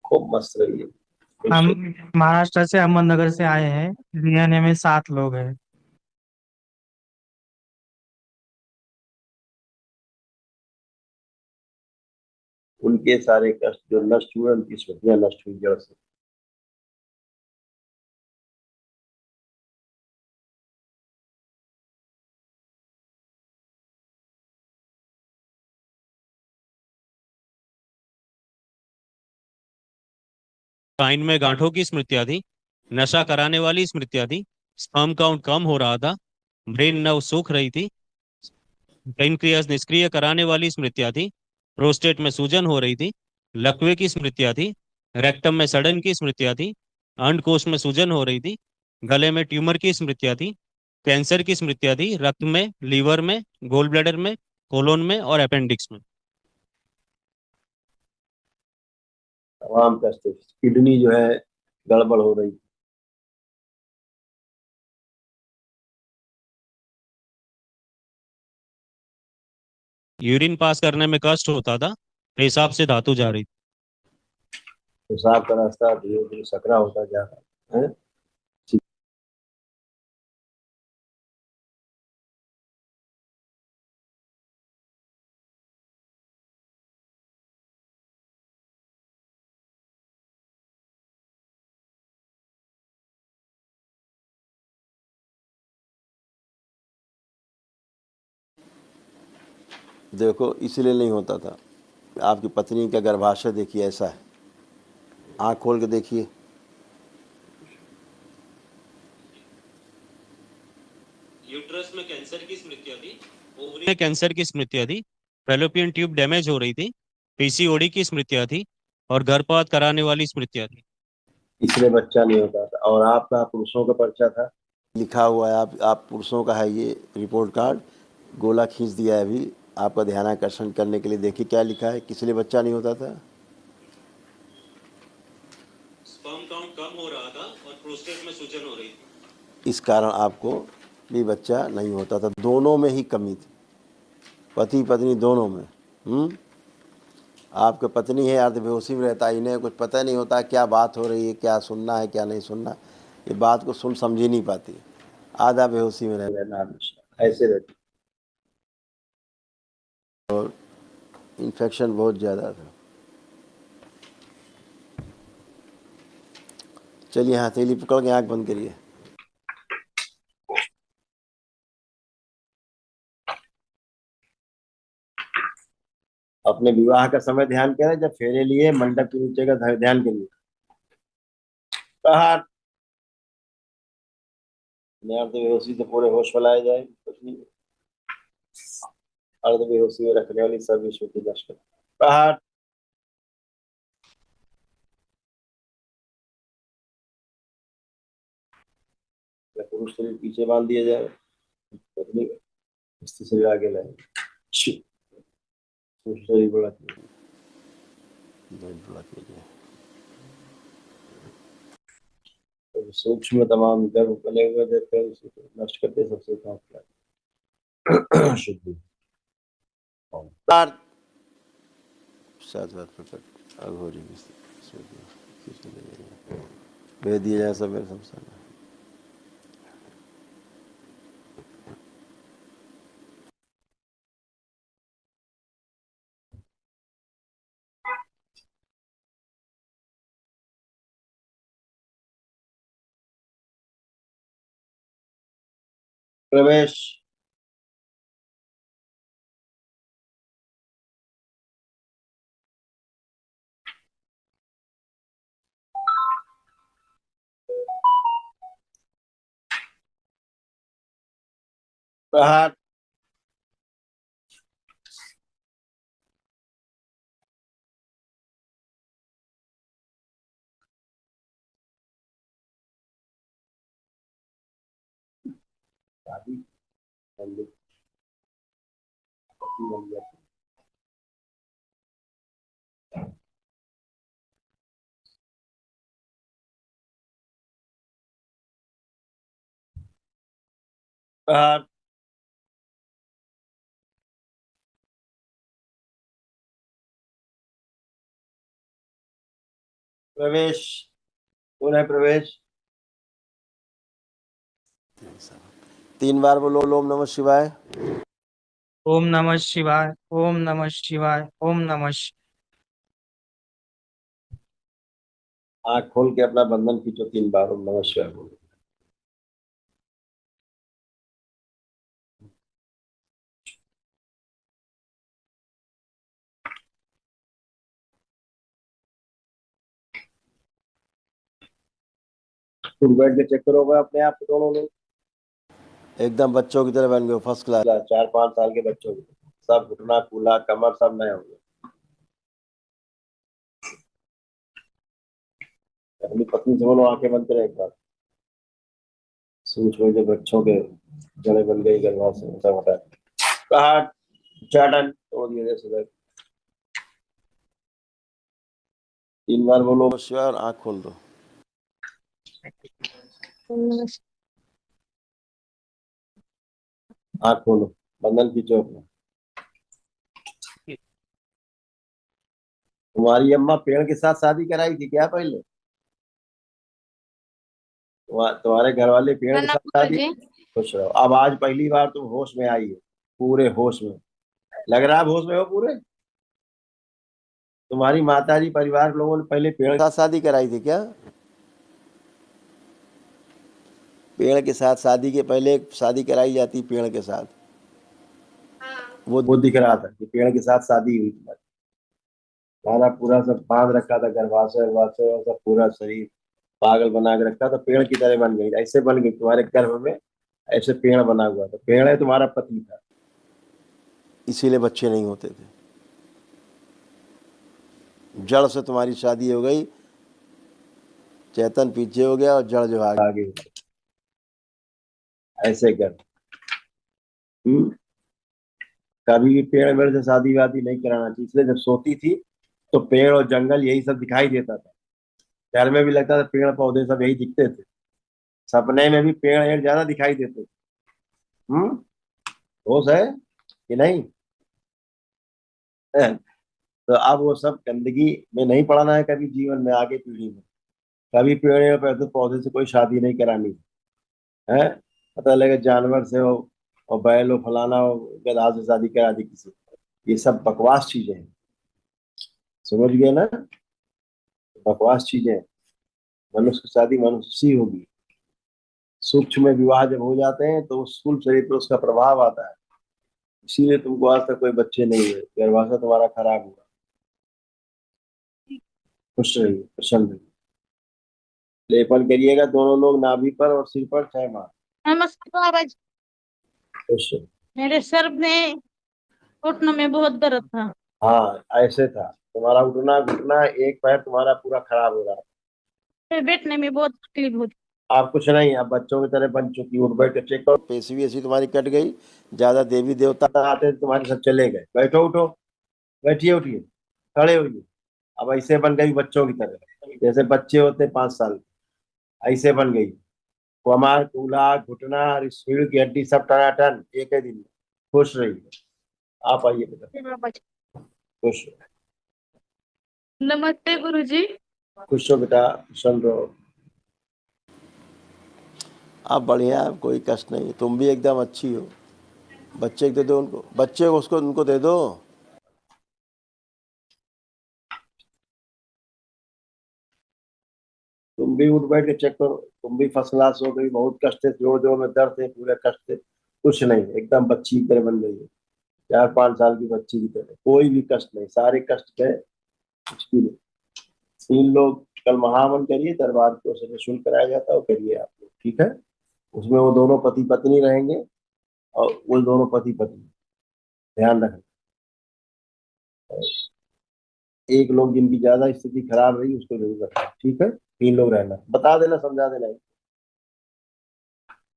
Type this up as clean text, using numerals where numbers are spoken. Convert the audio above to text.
खूब मस्त रही है। हम बिल्कुल। महाराष्ट्र से अहमदनगर से आए हैं। डीएनए में 7 लोग हैं। उनके सारे कष्ट जो नष्ट हुए, उनकी स्मृतियां नष्ट हुई जड़ से। स्पाइन में गांठों की स्मृतियां थी। नशा कराने वाली स्मृतियां थी। स्पर्म काउंट कम हो रहा था। ब्रेन नव सूख रही थी। पेनक्रियास निष्क्रिय कराने वाली स्मृतियां थी। प्रोस्टेट में सूजन हो रही थी। लकवे की स्मृतियां थी। रेक्टम में सड़न की स्मृतियां थी। अंडकोश में सूजन हो रही थी। गले में ट्यूमर की स्मृतियां थी। कैंसर की स्मृतियां थी रक्त में, लीवर में, गोल ब्लैडर में, कोलोन में और अपेंडिक्स में। तमाम कष्ट थे। किडनी जो है गड़बड़ हो रही। यूरिन पास करने में कष्ट होता था। पेशाब से धातु जा रही थी। पेशाब का रास्ता धीरे धीरे सकरा होता जा रहा है। देखो इसलिए नहीं होता था। आपकी पत्नी का गर्भाशय देखिए ऐसा है, आंख खोल के देखिए। यूट्रस में कैंसर की स्मृतियां थी। ओवरी में कैंसर की स्मृतियां थी। फेलोपियन ट्यूब डैमेज हो रही थी। पीसीओडी की स्मृतियां थी। और गर्भपात कराने वाली स्मृतियां थी। इसलिए बच्चा नहीं होता था। और आपका पुरुषों का पर्चा था, लिखा हुआ है। आप पुरुषों का है ये रिपोर्ट कार्ड। गोला खींच दिया है अभी आपका ध्यान आकर्षण करने के लिए। देखिए क्या लिखा है, किस लिए बच्चा नहीं होता था। स्पर्म काउंट कम हो रहा था और प्रोस्टेट में सूजन हो रही थी। इस कारण आपको भी बच्चा नहीं होता था। दोनों में ही कमी थी, पति पत्नी दोनों में। आपके पत्नी है अर्ध बेहोशी में रहता है, इन्हें कुछ पता नहीं होता क्या बात हो रही है, क्या सुनना है क्या नहीं सुनना। ये बात को सुन समझ ही नहीं पाती, आधा बेहोशी में रहना हमेशा ऐसे रहती। और इन्फेक्शन बहुत ज़्यादा था। चलिए हथेली पकड़ के आँख बंद करिए। अपने विवाह का समय ध्यान करें, जब फेरे लिए मंडप के नीचे का ध्यान करिए। बाहर अर्ध बेहोशी से पूरे होश फैलाए जाए, कुछ नहीं। अर्ध बेहोशी में रखने वाली सभी श्रुति नष्ट करें। बाहर पुरुष शरीर पीछे बांध दिया जाए, पत्नी स्त्री शरीर आगे लाए। पुरुष शरीर बड़ा कीजिए। तो सूक्ष्म तमाम गर्भ बने हुए देते हैं, उसी को नष्ट करते सबसे काम शुद्धि। सात बात प्रकट अघोरी भेद दिया जाए सब संसार। प्रवेश। प्रहार। शादी बन जाती। प्रहार। प्रवेश, कौन है प्रवेश? 3 बार बोलो ओम नमः शिवाय। ओम नमः शिवाय, ओम नमः शिवाय, ओम नमः आंख खोल के अपना बंधन खींचो, 3 बार ओम नमः शिवाय बोलो। तुम बैठ के चेक करोगे अपने आप को, दोनों लोग एकदम बच्चों की तरह बन गए, फर्स्ट क्लास। 4-5 साल के बच्चों की तरह, सब घुटना कूला कमर सब नए हो गए। अपनी पत्नी से बोलो आंखें बंद करें एक बार। सोच में जो बच्चों के जड़े बन गई गलवा से ऐसा होता है। कहा उच्चाटन तोड़ दिए सुबह। 3 बार बोलो शिवाय और आंख खोल दो। आंख खोलो, बंधन खींचो अपना। तुम्हारी अम्मा पेड़ के साथ शादी कराई थी क्या पहले? तुम्हारे घर वाले पेड़ के साथ शादी? खुश रहो। अब आज पहली बार तुम होश में आई हो, पूरे होश में। लग रहा है आप होश में हो पूरे। तुम्हारी माताजी परिवार के लोगों ने पहले पेड़ के साथ शादी कराई थी क्या? पेड़ के साथ शादी के पहले शादी कराई जाती पेड़ के साथ। वो दिख रहा था कि पेड़ के साथ शादी हुई तुम्हारी। सारा पूरा सब बांध रखा था, गर्भाशय वर्भाशय और सब पूरा शरीर पागल बना के रखा था, पेड़ की तरह बन गई, ऐसे बन गई तुम्हारे गर्भ में। ऐसे पेड़ बना हुआ था, पेड़ है तुम्हारा पति था, इसीलिए बच्चे नहीं होते थे। जड़ से तुम्हारी शादी हो गई, चेतन पीछे हो गया और जड़ जो आगे हो गई। ऐसे कर। कभी भी पेड़ वेड़ से शादी वादी नहीं कराना चाहिए। इसलिए जब सोती थी तो पेड़ और जंगल यही सब दिखाई देता था। घर में भी लगता था पेड़ पौधे सब यही दिखते थे। सपने में भी पेड़ वेड़ ज्यादा दिखाई देते थे। हम्म होश है कि नहीं? तो अब वो सब गंदगी में नहीं पड़ना है कभी जीवन में, आगे पीढ़ी में। कभी पेड़ पे पौधे से कोई शादी नहीं करानी है। पता लगे जानवर से हो और बैल हो फलाना हो, गधा से शादी करा दी किसी। ये सब बकवास चीजें हैं, समझ गए ना? बकवास चीजें हैं। मनुष्य की शादी मनुष्य से ही होगी। सूक्ष्म में विवाह जब हो जाते हैं तो स्थूल शरीर पर उसका प्रभाव आता है। इसीलिए तुमको आज तक कोई बच्चे नहीं हुए, गर्भाशय तुम्हारा खराब हुआ। खुश रहिए, प्रसन्न रहिए। लेपन करिएगा दोनों लोग नाभि पर और सिर पर 6 माह। नमस्कार बाबा जी। खुश रहिए। मेरे सर में घुटनों में बहुत दर्द था। हाँ ऐसे था तुम्हारा उठना घुटना, एक पैर तुम्हारा पूरा खराब हो रहा है। फिर बैठने में बहुत तकलीफ होती। आप कुछ नहीं, आप बच्चों की तरह बन चुकी। उठ बैठ के चेक करो, पेशी ऐसी तुम्हारी कट गई। ज्यादा देवी देवता आते थे तुम्हारे, सब चले गए। बैठो उठो, बैठिए उठिए, खड़े होइए। अब ऐसे बन गई बच्चों की तरह, जैसे बच्चे होते 5 साल के, ऐसे बन गई। कमर कूल्हा घुटना रीढ़ की हड्डी सब टनाटन एक ही दिन में। खुश रहिए। आप आइए बेटा, बाबा जी खुश रहो। नमस्ते गुरु जी। खुश हो बेटा, प्रसन्न रहो। आप बढ़िया, कोई कष्ट नहीं, तुम भी एकदम अच्छी हो। बच्चे को दे दो, उनको बच्चे को उसको उनको दे दो। तुम भी उठ बैठ के चेक करो, तुम भी फर्स्ट क्लास हो गई। बहुत कष्ट है, जोड़ जोड़ में दर्द है, पूरे कष्ट है। कुछ नहीं, एकदम बच्ची की तरह बन गई है। 4-5 साल की बच्ची की तरह, कोई भी कष्ट नहीं, सारे कष्ट गए, कुछ भी नहीं। 3 लोग कल महावन करिए, दरबार को से निःशुल्क कराया जाता है, वो करिए आप लोग, ठीक है? उसमें वो दोनों पति पत्नी रहेंगे और वो दोनों पति पत्नी, ध्यान रखना। एक लोग जिनकी ज्यादा स्थिति खराब रही उसको जरूर रखना, ठीक है? 3 लोग रहना, बता देना समझा देना।